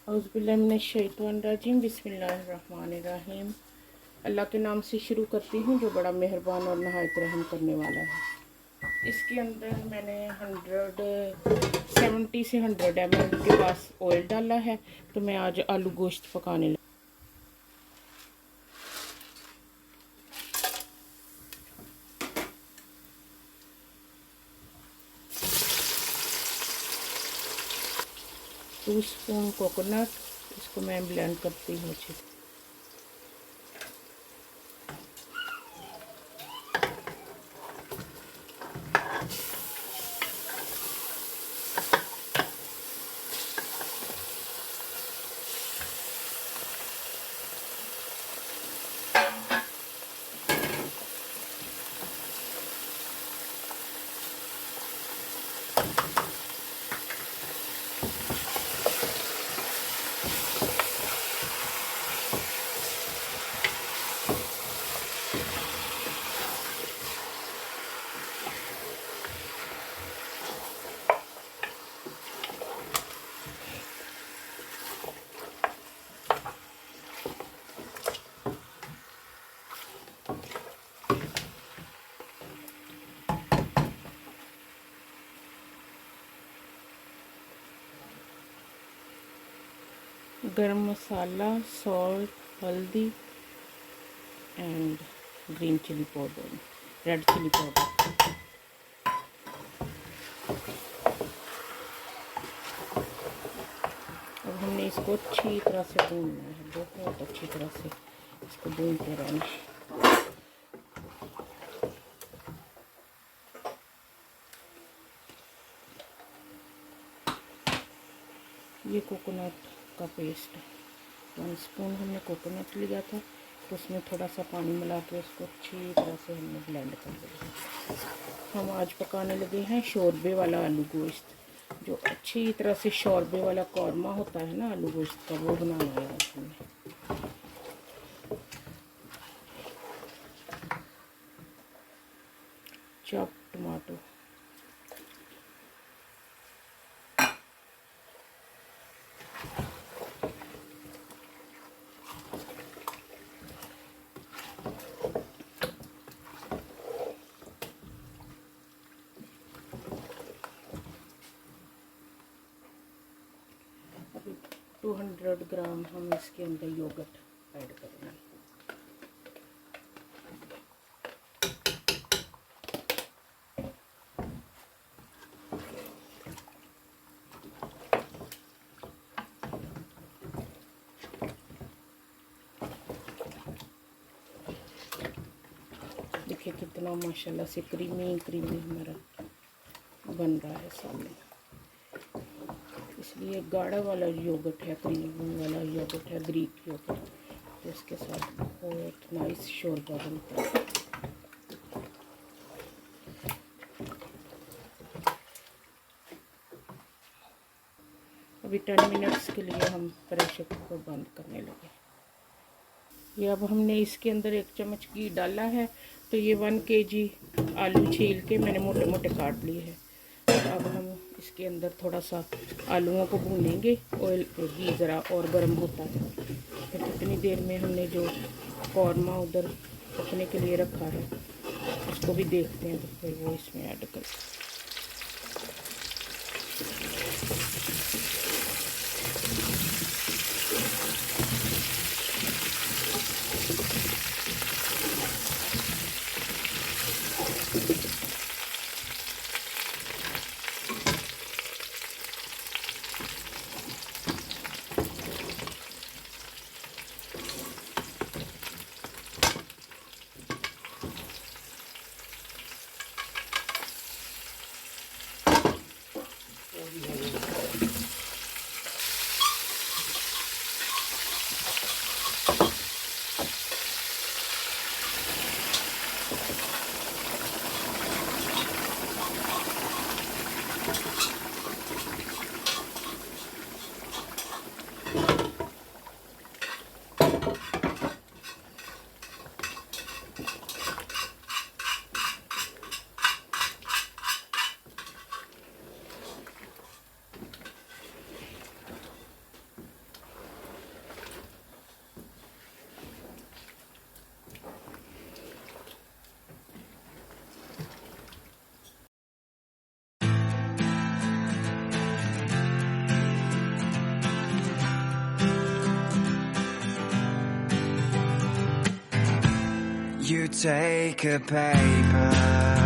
औज़ुबिल्लाहिमिनश्शैतानिर्रजीम बिस्मिल्लाहिर्रहमानिर्रहीम। अल्लाह के नाम से शुरू करती हूँ जो बड़ा मेहरबान और नहायत रहम करने वाला है। इसके अंदर मैंने 170 से 100 ml के पास ऑयल डाला है। तो मैं आज आलू गोश्त पकाने लगी। टू स्पून कोकोनट, इसको मैं ब्लेंड करती हूँ अच्छे से। Garam masala, salt, haldi and green chilli powder, red chilli powder. अब हमने इसको अच्छी तरह से भूनना है, बहुत अच्छी तरह से इसको भूनते रहना है। ये कोकोनट का पेस्ट है, 1 स्पून हमने कोकोनट लिया था, तो उसमें थोड़ा सा पानी मिला के उसको अच्छी तरह से हमने ब्लेंड कर दिया। हम आज पकाने लगे हैं शोरबे वाला आलू गोश्त। जो अच्छी तरह से शोरबे वाला कौरमा होता है ना आलू गोश्त का, वो बनाना है आज हमें। चॉप टमाटो, अभी 200 ग्राम हम इसके अंदर योगर्ट ऐड करना है। देखिए कितना माशाल्लाह से क्रीमी हमारा बन रहा है सामने। इसलिए गाढ़ा वाला योगर्ट है, क्रीमी वाला योगर्ट है, ग्रीक योगर्ट, तो इसके साथ बहुत नाइस शोरबा बनता है। अभी 10 मिनट्स के लिए हम प्रेशर कुकर बंद करने लगे। ये अब हमने इसके अंदर 1 चम्मच घी डाला है। तो ये 1 kg आलू छील के मैंने मोटे मोटे काट लिए हैं। अब हम इसके अंदर थोड़ा सा आलूओं को भूनेंगे। ऑयल घी ज़रा और गर्म होता है, फिर कितनी देर में हमने जो कौरमा उधर पकने के लिए रखा है उसको भी देखते हैं, तो फिर वो इसमें ऐड कर। sake of paper.